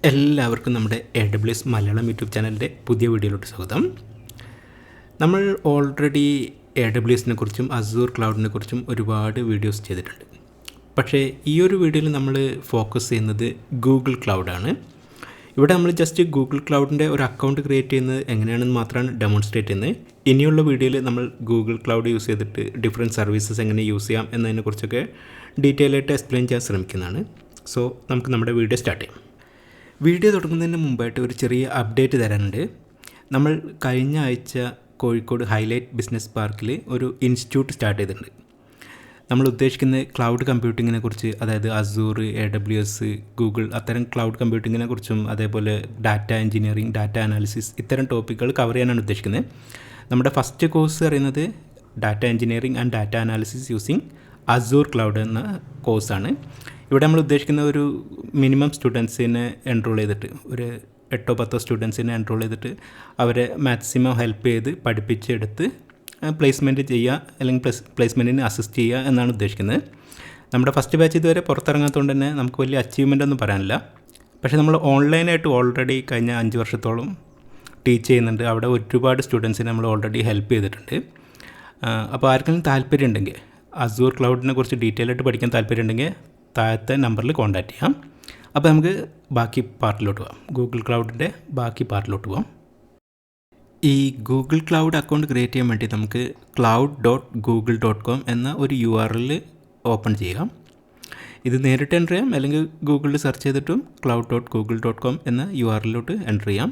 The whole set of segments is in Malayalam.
എല്ലാവർക്കും നമ്മുടെ AWS മലയാളം യൂട്യൂബ് ചാനലിൻ്റെ പുതിയ വീഡിയോയിലോട്ട് സ്വാഗതം. നമ്മൾ ഓൾറെഡി AWSനെ കുറിച്ചും അസൂർ ക്ലൗഡിനെ കുറിച്ചും ഒരുപാട് വീഡിയോസ് ചെയ്തിട്ടുണ്ട്. പക്ഷേ ഈ ഒരു വീഡിയോയിൽ നമ്മൾ ഫോക്കസ് ചെയ്യുന്നത് ഗൂഗിൾ ക്ലൗഡാണ്. ഇവിടെ നമ്മൾ ജസ്റ്റ് ഗൂഗിൾ ക്ലൗഡിൻ്റെ ഒരു അക്കൗണ്ട് ക്രിയേറ്റ് ചെയ്യുന്നത് എങ്ങനെയാണെന്ന് മാത്രമാണ് ഡെമോൺസ്ട്രേറ്റ് ചെയ്യുന്നത്. ഇനിയുള്ള വീഡിയോയിൽ നമ്മൾ ഗൂഗിൾ ക്ലൗഡ് യൂസ് ചെയ്തിട്ട് ഡിഫറെൻറ്റ് സർവീസസ് എങ്ങനെ യൂസ് ചെയ്യാം എന്നതിനെക്കുറിച്ചൊക്കെ ഡീറ്റെയിൽ ആയിട്ട് എക്സ്പ്ലെയിൻ ചെയ്യാൻ ശ്രമിക്കുന്നതാണ്. സോ നമുക്ക് നമ്മുടെ വീഡിയോ സ്റ്റാർട്ട് ചെയ്യാം. വീഡിയോ തുടങ്ങുന്നതിന് മുമ്പായിട്ട് ഒരു ചെറിയ അപ്ഡേറ്റ് തരാനുണ്ട്. നമ്മൾ കഴിഞ്ഞ ആഴ്ച കോഴിക്കോട് ഹൈലൈറ്റ് ബിസിനസ് പാർക്കിൽ ഒരു ഇൻസ്റ്റിറ്റ്യൂട്ട് സ്റ്റാർട്ട് ചെയ്തിട്ടുണ്ട്. നമ്മൾ ഉദ്ദേശിക്കുന്നത് ക്ലൗഡ് കമ്പ്യൂട്ടിങ്ങിനെ കുറിച്ച്, അതായത് അസൂർ, AWS, ഗൂഗിൾ അത്തരം ക്ലൗഡ് കമ്പ്യൂട്ടിങ്ങിനെ കുറിച്ചും അതേപോലെ ഡാറ്റ എഞ്ചിനീയറിംഗ്, ഡാറ്റ അനാലിസിസ് ഇത്തരം ടോപ്പിക്കുകൾ കവർ ചെയ്യാനാണ് ഉദ്ദേശിക്കുന്നത്. നമ്മുടെ ഫസ്റ്റ് കോഴ്സ് പറയുന്നത് data engineering and data analysis using Azure cloud എന്ന കോഴ്സാണ്. ഇവിടെ നമ്മൾ ഉദ്ദേശിക്കുന്ന ഒരു മിനിമം സ്റ്റുഡൻസിനെ എൻറോൾ ചെയ്തിട്ട് ഒരു 8-10 സ്റ്റുഡൻസിനെ എൻറോൾ ചെയ്തിട്ട് അവരെ മാക്സിമം ഹെൽപ്പ് ചെയ്ത് പഠിപ്പിച്ചെടുത്ത് പ്ലേസ്മെൻറ്റ് ചെയ്യുക, അല്ലെങ്കിൽ പ്ലേസ്മെൻറ്റിന് അസിസ്റ്റ് ചെയ്യുക എന്നാണ് ഉദ്ദേശിക്കുന്നത്. നമ്മുടെ ഫസ്റ്റ് ബാച്ച് ഇതുവരെ പുറത്തിറങ്ങാത്തതുകൊണ്ട് തന്നെ നമുക്ക് വലിയ അച്ചീവ്മെൻ്റ് ഒന്നും പറയാനില്ല. പക്ഷേ നമ്മൾ ഓൺലൈനായിട്ട് ഓൾറെഡി കഴിഞ്ഞ 5 വർഷത്തോളം ടീച്ച് ചെയ്യുന്നുണ്ട്. അവിടെ ഒരുപാട് സ്റ്റുഡൻസിനെ നമ്മൾ ഓൾറെഡി ഹെൽപ്പ് ചെയ്തിട്ടുണ്ട്. അപ്പോൾ ആർക്കെങ്കിലും താല്പര്യം ഉണ്ടെങ്കിൽ, അസൂർ ക്ലൗഡിനെ കുറിച്ച് ഡീറ്റെയിൽ ആയിട്ട് പഠിക്കാൻ താല്പര്യം ഉണ്ടെങ്കിൽ താഴത്തെ നമ്പറിൽ കോൺടാക്റ്റ് ചെയ്യാം. അപ്പോൾ നമുക്ക് ബാക്കി പാർട്ടിലോട്ട് പോകാം, ഗൂഗിൾ ക്ലൗഡിൻ്റെ ബാക്കി പാർട്ടിലോട്ട് പോകാം. ഈ ഗൂഗിൾ ക്ലൗഡ് അക്കൗണ്ട് ക്രിയേറ്റ് ചെയ്യാൻ വേണ്ടി നമുക്ക് cloud.google.com എന്ന ഒരു URL ഓപ്പൺ ചെയ്യാം. ഇത് നേരിട്ട് എൻ്റർ ചെയ്യാം, അല്ലെങ്കിൽ ഗൂഗിളിൽ സെർച്ച് ചെയ്തിട്ടും cloud.google.com എന്ന URLിലോട്ട് എൻ്റർ ചെയ്യാം.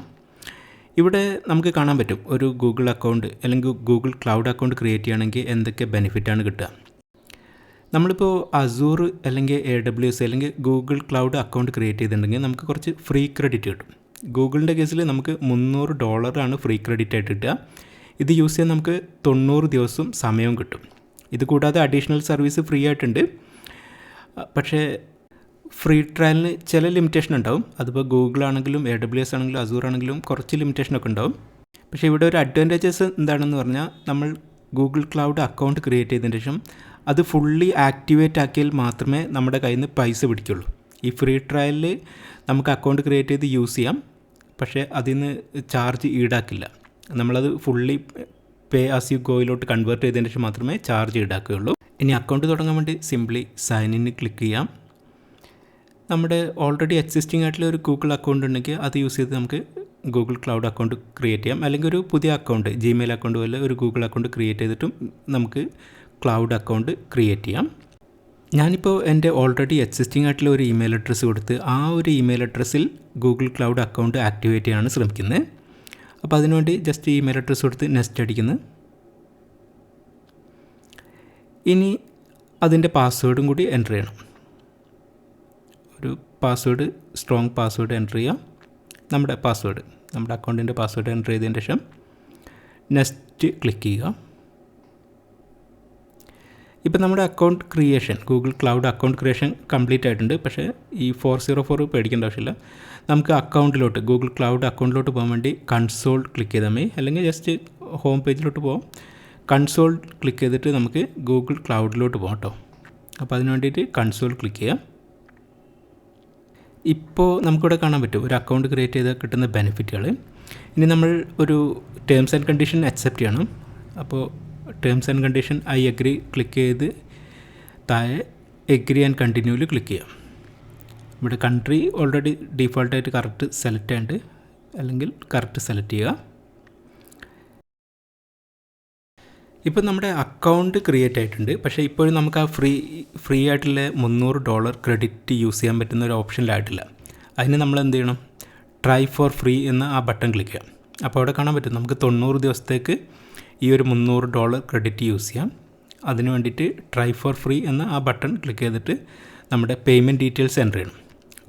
ഇവിടെ നമുക്ക് കാണാൻ പറ്റും ഒരു ഗൂഗിൾ അക്കൗണ്ട് അല്ലെങ്കിൽ ഗൂഗിൾ ക്ലൗഡ് അക്കൗണ്ട് ക്രിയേറ്റ് ചെയ്യുകയാണെങ്കിൽ എന്തൊക്കെ ബെനിഫിറ്റാണ് കിട്ടുക. നമ്മളിപ്പോൾ അസൂർ അല്ലെങ്കിൽ AWS അല്ലെങ്കിൽ ഗൂഗിൾ ക്ലൗഡ് അക്കൗണ്ട് ക്രിയേറ്റ് ചെയ്തിട്ടുണ്ടെങ്കിൽ നമുക്ക് കുറച്ച് ഫ്രീ ക്രെഡിറ്റ് കിട്ടും. ഗൂഗിളിൻ്റെ കേസിൽ നമുക്ക് $300 ഫ്രീ ക്രെഡിറ്റ് ആയിട്ട് കിട്ടുക. ഇത് യൂസ് ചെയ്യാൻ നമുക്ക് 90 ദിവസം സമയവും കിട്ടും. ഇത് കൂടാതെ അഡീഷണൽ സർവീസ് ഫ്രീ ആയിട്ടുണ്ട്. പക്ഷേ ഫ്രീ ട്രയലിന് ചില ലിമിറ്റേഷൻ ഉണ്ടാവും. അതിപ്പോൾ ഗൂഗിൾ ആണെങ്കിലും AWS ആണെങ്കിലും അസൂർ ആണെങ്കിലും കുറച്ച് ലിമിറ്റേഷനൊക്കെ ഉണ്ടാവും. പക്ഷേ ഇവിടെ ഒരു അഡ്വാൻറ്റേജസ് എന്താണെന്ന് പറഞ്ഞാൽ, നമ്മൾ ഗൂഗിൾ ക്ലൗഡ് അക്കൗണ്ട് ക്രിയേറ്റ് ചെയ്തതിന് ശേഷം അത് ഫുള്ളി ആക്ടിവേറ്റ് ആക്കിയാൽ മാത്രമേ നമ്മുടെ കയ്യിൽ നിന്ന് പൈസ പിടിക്കുള്ളൂ. ഈ ഫ്രീ ട്രയലിൽ നമുക്ക് അക്കൗണ്ട് ക്രിയേറ്റ് ചെയ്ത് യൂസ് ചെയ്യാം, പക്ഷേ അതിൽ നിന്ന് ചാർജ് ഈടാക്കില്ല. നമ്മളത് ഫുള്ളി പേ ആസ് യു ഗോയിലോട്ട് കൺവേർട്ട് ചെയ്തതിന് ശേഷം മാത്രമേ ചാർജ് ഈടാക്കുകയുള്ളൂ. ഇനി അക്കൗണ്ട് തുടങ്ങാൻ വേണ്ടി സിംപ്ലി സൈൻ ഇൻ ക്ലിക്ക് ചെയ്യാം. നമ്മുടെ ഓൾറെഡി എക്സിസ്റ്റിംഗ് ആയിട്ടുള്ള ഒരു ഗൂഗിൾ അക്കൗണ്ട് ഉണ്ടെങ്കിൽ അത് യൂസ് ചെയ്ത് നമുക്ക് ഗൂഗിൾ ക്ലൗഡ് അക്കൗണ്ട് ക്രിയേറ്റ് ചെയ്യാം. അല്ലെങ്കിൽ ഒരു പുതിയ അക്കൗണ്ട്, ജിമെയിൽ അക്കൗണ്ട് പോലെ ഒരു ഗൂഗിൾ അക്കൗണ്ട് ക്രിയേറ്റ് ചെയ്തിട്ടും നമുക്ക് ക്ലൗഡ് അക്കൗണ്ട് ക്രിയേറ്റ് ചെയ്യാം. ഞാനിപ്പോൾ എൻ്റെ ഓൾറെഡി എക്സിസ്റ്റിംഗ് ആയിട്ടുള്ള ഒരു ഇമെയിൽ അഡ്രസ്സ് കൊടുത്ത് ആ ഒരു ഇമെയിൽ അഡ്രസ്സിൽ ഗൂഗിൾ ക്ലൗഡ് അക്കൗണ്ട് ആക്ടിവേറ്റ് ചെയ്യാനാണ് ശ്രമിക്കുന്നത്. അപ്പോൾ അതിനുവേണ്ടി ജസ്റ്റ് ഇമെയിൽ അഡ്രസ്സ് കൊടുത്ത് നെക്സ്റ്റ് അടിക്കുന്നത്. ഇനി അതിൻ്റെ പാസ്വേഡും കൂടി എൻ്റർ ചെയ്യണം. ഒരു പാസ്വേഡ്, സ്ട്രോങ് പാസ്വേഡ് എൻ്റർ ചെയ്യാം. നമ്മുടെ അക്കൗണ്ടിൻ്റെ പാസ്വേഡ് എൻ്റർ ചെയ്തതിന് ശേഷം നെക്സ്റ്റ് ക്ലിക്ക് ചെയ്യുക. ഇപ്പോൾ നമ്മുടെ account creation, Google cloud account creation complete ആയിട്ടുണ്ട്. പക്ഷേ ഈ 404 പേടിക്കേണ്ട ആവശ്യമില്ല. നമുക്ക് അക്കൗണ്ടിലോട്ട്, ഗൂഗിൾ ക്ലൗഡ് അക്കൗണ്ടിലോട്ട് പോകാൻ വേണ്ടി കൺസോൾ ക്ലിക്ക് ചെയ്താൽ മതി, അല്ലെങ്കിൽ ജസ്റ്റ് ഹോം പേജിലോട്ട് പോകാം. കൺസോൾ ക്ലിക്ക് ചെയ്തിട്ട് നമുക്ക് ഗൂഗിൾ ക്ലൗഡിലോട്ട് പോകാം കേട്ടോ. അപ്പോൾ അതിന് വേണ്ടിയിട്ട് കൺസോൾ ക്ലിക്ക് ചെയ്യാം. ഇപ്പോൾ നമുക്കിവിടെ കാണാൻ പറ്റും ഒരു അക്കൗണ്ട് ക്രിയേറ്റ് ചെയ്താൽ കിട്ടുന്ന ബെനിഫിറ്റുകൾ. ഇനി നമ്മൾ ഒരു ടേംസ് ആൻഡ് കണ്ടീഷൻ അക്സെപ്റ്റ് ചെയ്യണം. അപ്പോൾ terms and condition I agree click ചെയ്ത് താഴെ എഗ്രി ആൻഡ് കണ്ടിന്യൂവിൽ ക്ലിക്ക് ചെയ്യാം. ഇവിടെ കൺട്രി ഓൾറെഡി ഡീഫോൾട്ടായിട്ട് കറക്റ്റ് സെലക്ട് ചെയ്യാണ്ട്, അല്ലെങ്കിൽ കറക്റ്റ് സെലക്ട് ചെയ്യുക. ഇപ്പോൾ നമ്മുടെ അക്കൗണ്ട് ക്രിയേറ്റ് ആയിട്ടുണ്ട്. പക്ഷേ ഇപ്പോഴും നമുക്ക് ആ ഫ്രീ ആയിട്ടുള്ള $300 ക്രെഡിറ്റ് യൂസ് ചെയ്യാൻ പറ്റുന്ന ഒരു ഓപ്ഷനിലായിട്ടില്ല. അതിന് നമ്മൾ എന്ത് ചെയ്യണം? ട്രൈ ഫോർ ഫ്രീ എന്ന ആ ബട്ടൺ ക്ലിക്ക് ചെയ്യാം. അപ്പോൾ അവിടെ കാണാൻ പറ്റും നമുക്ക് 90 ദിവസത്തേക്ക് ഈ ഒരു $300 ക്രെഡിറ്റ് യൂസ് ചെയ്യാം. അതിന് വേണ്ടിയിട്ട് ട്രൈ ഫോർ ഫ്രീ എന്ന ആ ബട്ടൺ ക്ലിക്ക് ചെയ്തിട്ട് നമ്മുടെ പേയ്മെൻറ്റ് ഡീറ്റെയിൽസ് എൻ്റർ ചെയ്യണം.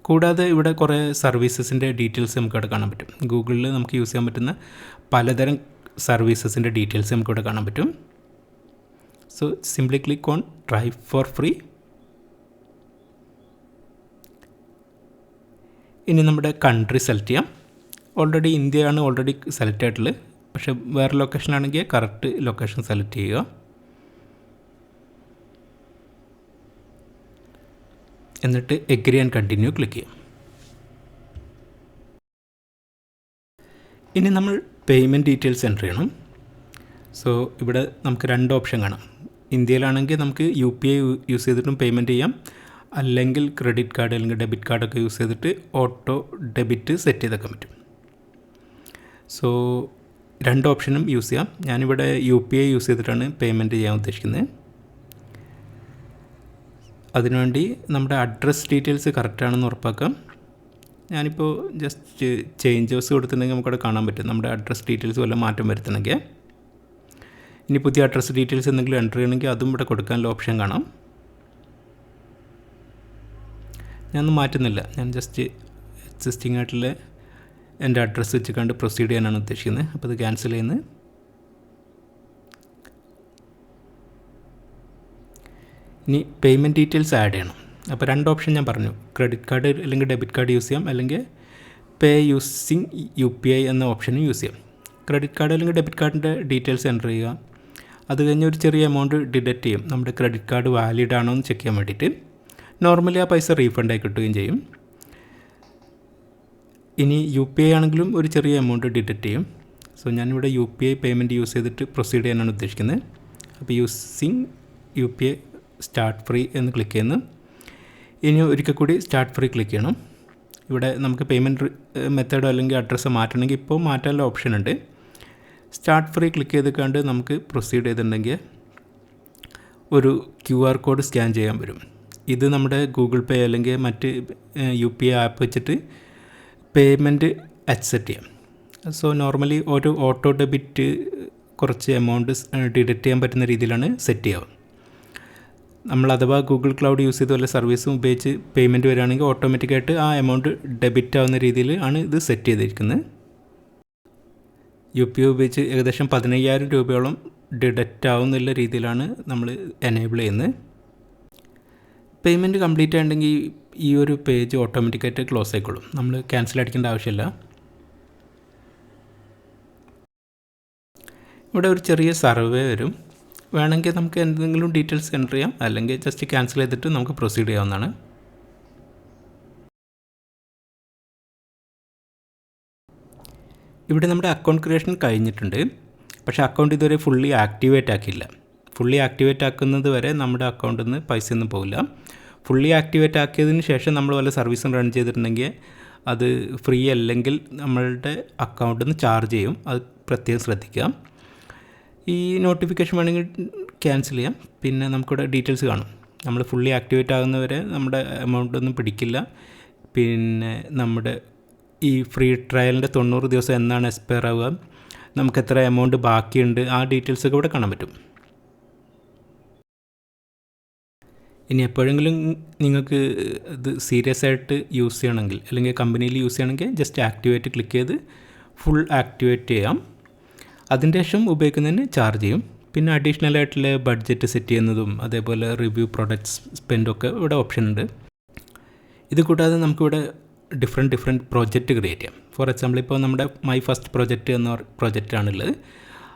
കൂടാതെ ഇവിടെ കുറേ സർവീസസിൻ്റെ ഡീറ്റെയിൽസ് നമുക്കിവിടെ കാണാൻ പറ്റും. ഗൂഗിളിൽ നമുക്ക് യൂസ് ചെയ്യാൻ പറ്റുന്ന പലതരം സർവീസസിൻ്റെ ഡീറ്റെയിൽസ് നമുക്കിവിടെ കാണാൻ പറ്റും. So simply click on try four free. ഇനി നമ്മുടെ കൺട്രി സെലക്ട് ചെയ്യാം. ഓൾറെഡി ഇന്ത്യയാണ് ഓൾറെഡി സെലക്ട് ആയിട്ടുള്ളത്. പക്ഷേ വേറെ ലൊക്കേഷനാണെങ്കിൽ കറക്റ്റ് ലൊക്കേഷൻ സെലക്ട് ചെയ്യുക. എന്നിട്ട് എഗ്രി ആൻഡ് കണ്ടിന്യൂ ക്ലിക്ക് ചെയ്യാം. ഇനി നമ്മൾ പേയ്മെൻറ്റ് ഡീറ്റെയിൽസ് എൻ്റർ ചെയ്യണം. സോ ഇവിടെ നമുക്ക് 2 ഓപ്ഷൻ കാണാം. ഇന്ത്യയിലാണെങ്കിൽ നമുക്ക് UPI യൂസ് ചെയ്തിട്ടും പേയ്മെൻറ്റ് ചെയ്യാം, അല്ലെങ്കിൽ ക്രെഡിറ്റ് കാർഡ് അല്ലെങ്കിൽ ഡെബിറ്റ് കാർഡൊക്കെ യൂസ് ചെയ്തിട്ട് ഓട്ടോ ഡെബിറ്റ് സെറ്റ് ചെയ്തൊക്കെ പറ്റും. സോ 2 ഓപ്ഷനും യൂസ് ചെയ്യാം. ഞാനിവിടെ UPI യൂസ് ചെയ്തിട്ടാണ് പേയ്മെൻറ്റ് ചെയ്യാൻ ഉദ്ദേശിക്കുന്നത്. അതിനുവേണ്ടി നമ്മുടെ അഡ്രസ് ഡീറ്റെയിൽസ് കറക്റ്റാണെന്ന് ഉറപ്പാക്കാം. ഞാനിപ്പോൾ ജസ്റ്റ് ചേഞ്ചസ് കൊടുത്തിട്ടുണ്ടെങ്കിൽ നമുക്കവിടെ കാണാൻ പറ്റും നമ്മുടെ അഡ്രസ് ഡീറ്റെയിൽസ് വല്ല മാറ്റം വരുത്തണമെങ്കിൽ. ഇനി പുതിയ അഡ്രസ് ഡീറ്റെയിൽസ് എന്തെങ്കിലും എൻ്റർ ചെയ്യണമെങ്കിൽ അതും ഇവിടെ കൊടുക്കാനുള്ള ഓപ്ഷൻ കാണാം. ഞാനൊന്നും മാറ്റുന്നില്ല, ഞാൻ ജസ്റ്റ് എക്സിസ്റ്റിംഗ് ആയിട്ടുള്ള എൻ്റെ അഡ്രസ്സ് വെച്ച് കണ്ട് പ്രൊസീഡ് ചെയ്യാനാണ് ഉദ്ദേശിക്കുന്നത്. അപ്പോൾ ഇത് ക്യാൻസൽ ചെയ്യുന്നത്. ഇനി പേയ്മെൻറ്റ് ഡീറ്റെയിൽസ് ആഡ് ചെയ്യണം. അപ്പോൾ 2 ഓപ്ഷൻ ഞാൻ പറഞ്ഞു, ക്രെഡിറ്റ് കാർഡ് അല്ലെങ്കിൽ ഡെബിറ്റ് കാർഡ് യൂസ് ചെയ്യാം, അല്ലെങ്കിൽ പേ യൂസിങ് UPI എന്ന ഓപ്ഷനും യൂസ് ചെയ്യാം. ക്രെഡിറ്റ് കാർഡ് അല്ലെങ്കിൽ ഡെബിറ്റ് കാർഡിൻ്റെ ഡീറ്റെയിൽസ് എൻ്റർ ചെയ്യുക. അത് കഴിഞ്ഞ് ഒരു ചെറിയ എമൗണ്ട് ഡിഡക്റ്റ് ചെയ്യും, നമ്മുടെ ക്രെഡിറ്റ് കാർഡ് വാലിഡ് ആണോ എന്ന് ചെക്ക് ചെയ്യാൻ വേണ്ടിയിട്ട്. നോർമലി ആ പൈസ റീഫണ്ടായി കിട്ടുകയും ചെയ്യും. ഇനി UPI ആണെങ്കിലും ഒരു ചെറിയ എമൗണ്ട് ഡിഡക്റ്റ് ചെയ്യും. സോ ഞാനിവിടെ UPI പേയ്മെൻറ്റ് യൂസ് ചെയ്തിട്ട് പ്രൊസീഡ് ചെയ്യാനാണ് ഉദ്ദേശിക്കുന്നത്. അപ്പോൾ യൂസിങ് UPI സ്റ്റാർട്ട് ഫ്രീ എന്ന് ക്ലിക്ക് ചെയ്യുന്നു. ഇനി ഒരിക്കൽ കൂടി സ്റ്റാർട്ട് ഫ്രീ ക്ലിക്ക് ചെയ്യണം. ഇവിടെ നമുക്ക് പേയ്മെൻറ്റ് മെത്തേഡോ അല്ലെങ്കിൽ അഡ്രസ്സോ മാറ്റണമെങ്കിൽ ഇപ്പോൾ മാറ്റാനുള്ള ഓപ്ഷൻ ഉണ്ട്. സ്റ്റാർട്ട് ഫ്രീ ക്ലിക്ക് ചെയ്ത് കണ്ട് നമുക്ക് പ്രൊസീഡ് ചെയ്തിട്ടുണ്ടെങ്കിൽ ഒരു QR കോഡ് സ്കാൻ ചെയ്യാൻ വരും. ഇത് നമ്മുടെ ഗൂഗിൾ പേ അല്ലെങ്കിൽ മറ്റ് UPI ആപ്പ് വെച്ചിട്ട് പേയ്മെൻറ്റ് അക്സെപ്റ്റ് ചെയ്യാം. സോ നോർമലി ഒരു ഓട്ടോ ഡെബിറ്റ് കുറച്ച് എമൗണ്ട് ഡിഡക്റ്റ് ചെയ്യാൻ പറ്റുന്ന രീതിയിലാണ് സെറ്റ് ചെയ്യുക. നമ്മൾ അഥവാ ഗൂഗിൾ ക്ലൗഡ് യൂസ് ചെയ്ത് വല്ല സർവീസും ഉപയോഗിച്ച് പേയ്മെൻറ്റ് വരികയാണെങ്കിൽ ഓട്ടോമാറ്റിക്കായിട്ട് ആ എമൗണ്ട് ഡെബിറ്റ് ആവുന്ന രീതിയിൽ ആണ് ഇത് സെറ്റ് ചെയ്തിരിക്കുന്നത്. UPI ഉപയോഗിച്ച് ഏകദേശം 15,000 രൂപയോളം ഡിഡക്റ്റ് ആവുന്നുള്ള രീതിയിലാണ് നമ്മൾ എനേബിൾ ചെയ്യുന്നത്. പേയ്മെൻറ്റ് കംപ്ലീറ്റ് ആയിട്ടുണ്ടെങ്കിൽ ഈ ഒരു പേജ് ഓട്ടോമാറ്റിക്കായിട്ട് ക്ലോസ് ആയിക്കോളും, നമ്മൾ ക്യാൻസൽ അടിക്കേണ്ട ആവശ്യമില്ല. ഇവിടെ ഒരു ചെറിയ സർവേ വരും. വേണമെങ്കിൽ നമുക്ക് എന്തെങ്കിലും ഡീറ്റെയിൽസ് എൻ്റർ ചെയ്യാം, അല്ലെങ്കിൽ ജസ്റ്റ് ക്യാൻസൽ ചെയ്തിട്ട് നമുക്ക് പ്രൊസീഡ് ചെയ്യാവുന്നതാണ്. ഇവിടെ നമ്മുടെ അക്കൗണ്ട് ക്രിയേഷൻ കഴിഞ്ഞിട്ടുണ്ട്, പക്ഷേ അക്കൗണ്ട് ഇതുവരെ ഫുള്ളി ആക്ടിവേറ്റ് ആക്കിയില്ല. ഫുള്ളി ആക്ടിവേറ്റ് ആക്കുന്നത് വരെ നമ്മുടെ അക്കൗണ്ടിൽ നിന്ന് പൈസയൊന്നും പോകില്ല. ഫുള്ളി ആക്ടിവേറ്റ് ആക്കിയതിന് ശേഷം നമ്മൾ വല്ല സർവീസും റൺ ചെയ്തിട്ടുണ്ടെങ്കിൽ അത് ഫ്രീ അല്ലെങ്കിൽ നമ്മളുടെ അക്കൗണ്ടിൽ നിന്ന് ചാർജ് ചെയ്യും. അത് പ്രത്യേകം ശ്രദ്ധിക്കുക. ഈ നോട്ടിഫിക്കേഷൻ വേണമെങ്കിൽ ക്യാൻസൽ ചെയ്യാം. പിന്നെ നമുക്കിവിടെ ഡീറ്റെയിൽസ് കാണും. നമ്മൾ ഫുള്ളി ആക്ടിവേറ്റ് ആകുന്നവരെ നമ്മുടെ എമൗണ്ട് ഒന്നും പിടിക്കില്ല. പിന്നെ നമ്മുടെ ഈ ഫ്രീ ട്രയലിൻ്റെ 90 ദിവസം എന്നാണ് എക്സ്പയർ ആവുക, നമുക്ക് എത്ര എമൗണ്ട് ബാക്കിയുണ്ട്, ആ ഡീറ്റെയിൽസൊക്കെ ഇവിടെ കാണാൻ പറ്റും. ഇനി എപ്പോഴെങ്കിലും നിങ്ങൾക്ക് ഇത് സീരിയസ് ആയിട്ട് യൂസ് ചെയ്യണമെങ്കിൽ അല്ലെങ്കിൽ കമ്പനിയിൽ യൂസ് ചെയ്യണമെങ്കിൽ ജസ്റ്റ് ആക്ടിവേറ്റ് ക്ലിക്ക് ചെയ്ത് ഫുൾ ആക്ടിവേറ്റ് ചെയ്യാം. അതിൻ്റെ ശേഷം ഉപയോഗിക്കുന്നതിന് ചാർജ് ചെയ്യും. പിന്നെ അഡീഷണൽ ആയിട്ടുള്ള ബഡ്ജറ്റ് സെറ്റ് ചെയ്യുന്നതും അതേപോലെ റിവ്യൂ പ്രൊഡക്ട്സ് സ്പെൻഡൊക്കെ ഇവിടെ ഓപ്ഷൻ ഉണ്ട്. ഇത് കൂടാതെ നമുക്കിവിടെ ഡിഫറെൻറ്റ് പ്രോജക്റ്റ് ക്രിയേറ്റ് ചെയ്യാം. ഫോർ എക്സാമ്പിൾ ഇപ്പോൾ നമ്മുടെ മൈ ഫസ്റ്റ് പ്രോജക്റ്റ് എന്ന പ്രോജക്റ്റാണുള്ളത്.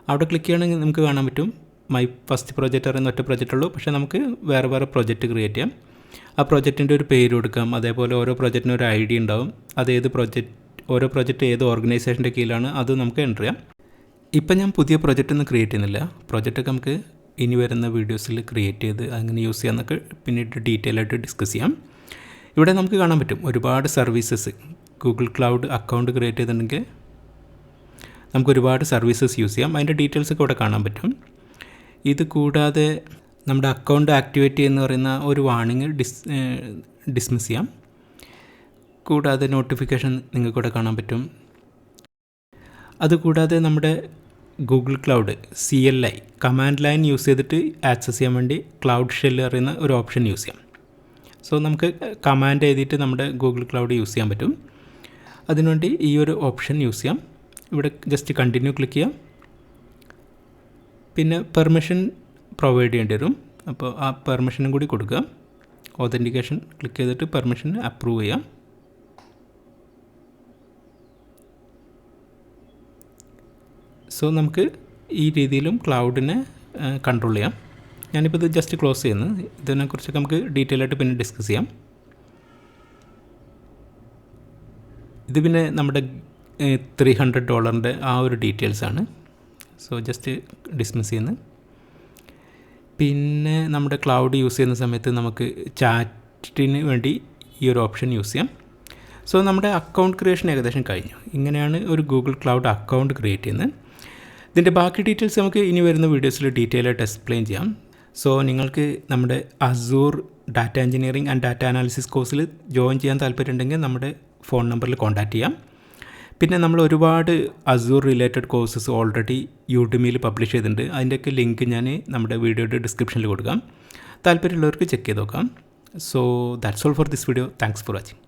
അവിടെ ക്ലിക്ക് ചെയ്യണമെങ്കിൽ നമുക്ക് കാണാൻ പറ്റും മൈ ഫസ്റ്റ് പ്രോജക്റ്റ് പറയുന്ന ഒറ്റ പ്രോജക്റ്റ് ഉള്ളൂ. പക്ഷേ നമുക്ക് വേറെ പ്രോജക്റ്റ് ക്രിയേറ്റ് ചെയ്യാം. ആ പ്രോജക്റ്റിൻ്റെ ഒരു പേര് കൊടുക്കാം. അതേപോലെ ഓരോ പ്രോജക്റ്റിനും ഒരു ID ഉണ്ടാവും. അത് ഓരോ പ്രോജക്റ്റ് ഏത് ഓർഗനൈസേഷൻ്റെ കീഴിലാണ് അത് നമുക്ക് എൻ്റർ ചെയ്യാം. ഇപ്പം ഞാൻ പുതിയ പ്രോജക്റ്റ് ഒന്നും ക്രിയേറ്റ് ചെയ്യുന്നില്ല. പ്രോജക്റ്റൊക്കെ നമുക്ക് ഇനി വരുന്ന വീഡിയോസിൽ ക്രിയേറ്റ് ചെയ്ത് അങ്ങനെ യൂസ് ചെയ്യാമെന്നൊക്കെ പിന്നീട് ഡീറ്റെയിൽ ആയിട്ട് ഡിസ്കസ് ചെയ്യാം. ഇവിടെ നമുക്ക് കാണാൻ പറ്റും ഒരുപാട് services. Google cloud account create ചെയ്തിട്ടുണ്ടെങ്കിൽ നമുക്ക് ഒരുപാട് സർവീസസ് യൂസ് ചെയ്യാം. അതിൻ്റെ ഡീറ്റെയിൽസൊക്കെ ഇവിടെ കാണാൻ പറ്റും. ഇത് കൂടാതെ നമ്മുടെ അക്കൗണ്ട് ആക്ടിവേറ്റ് ചെയ്യുന്ന പറയുന്ന ഒരു വാണിംഗ് ഡിസ്മിസ് ചെയ്യാം. കൂടാതെ നോട്ടിഫിക്കേഷൻ നിങ്ങൾക്കിവിടെ കാണാൻ പറ്റും. അതുകൂടാതെ നമ്മുടെ Google cloud CLI command line use ചെയ്തിട്ട് ആക്സസ് ചെയ്യാൻ വേണ്ടി ക്ലൗഡ് ഷെൽ പറയുന്ന ഒരു ഓപ്ഷൻ യൂസ് ചെയ്യാം. സോ നമുക്ക് കമാൻഡ് എഴുതിയിട്ട് നമ്മുടെ ഗൂഗിൾ ക്ലൗഡ് യൂസ് ചെയ്യാൻ പറ്റും. അതിനുവേണ്ടി ഈ ഒരു ഓപ്ഷൻ യൂസ് ചെയ്യാം. ഇവിടെ ജസ്റ്റ് കണ്ടിന്യൂ ക്ലിക്ക് ചെയ്യാം. പിന്നെ പെർമിഷൻ പ്രൊവൈഡ് ചെയ്യേണ്ടി വരും. അപ്പോൾ ആ പെർമിഷനും കൂടി കൊടുക്കുക. ഓതൻറ്റിക്കേഷൻ ക്ലിക്ക് ചെയ്തിട്ട് പെർമിഷൻ അപ്രൂവ് ചെയ്യാം. സോ നമുക്ക് ഈ രീതിയിലും ക്ലൗഡിനെ കൺട്രോൾ ചെയ്യാം. ഞാനിപ്പോൾ ഇത് ജസ്റ്റ് ക്ലോസ് ചെയ്യുന്നു. ഇതിനെക്കുറിച്ചൊക്കെ നമുക്ക് ഡീറ്റെയിൽ ആയിട്ട് പിന്നെ ഡിസ്കസ് ചെയ്യാം. ഇത് പിന്നെ നമ്മുടെ $300 ആ ഒരു ഡീറ്റെയിൽസാണ്. സോ ജസ്റ്റ് ഡിസ്മിസ് ചെയ്യുന്നു. പിന്നെ നമ്മുടെ ക്ലൗഡ് യൂസ് ചെയ്യുന്ന സമയത്ത് നമുക്ക് ചാറ്റിന് വേണ്ടി ഈ ഒരു ഓപ്ഷൻ യൂസ് ചെയ്യാം. സോ നമ്മുടെ അക്കൗണ്ട് ക്രിയേഷൻ ഏകദേശം കഴിഞ്ഞു. ഇങ്ങനെയാണ് ഒരു ഗൂഗിൾ ക്ലൗഡ് അക്കൗണ്ട് ക്രിയേറ്റ് ചെയ്യുന്നത്. ഇതിൻ്റെ ബാക്കി ഡീറ്റെയിൽസ് നമുക്ക് ഇനി വരുന്ന വീഡിയോസിൽ ഡീറ്റെയിൽ ആയിട്ട് എക്സ്പ്ലെയിൻ ചെയ്യാം. സോ നിങ്ങൾക്ക് നമ്മുടെ Azure data engineering and data analysis കോഴ്സിൽ ജോയിൻ ചെയ്യാൻ താല്പര്യമുണ്ടെങ്കിൽ നമ്മുടെ ഫോൺ നമ്പറിൽ കോൺടാക്റ്റ് ചെയ്യാം. പിന്നെ നമ്മൾ ഒരുപാട് അസൂർ റിലേറ്റഡ് കോഴ്സസ് ഓൾറെഡി യൂട്യൂബിൽ പബ്ലിഷ് ചെയ്തിട്ടുണ്ട്. അതിൻ്റെയൊക്കെ ലിങ്ക് ഞാൻ നമ്മുടെ വീഡിയോയുടെ ഡിസ്ക്രിപ്ഷനിൽ കൊടുക്കാം. താല്പര്യമുള്ളവർക്ക് ചെക്ക് ചെയ്ത് നോക്കാം. So that's all for this video. Thanks for watching.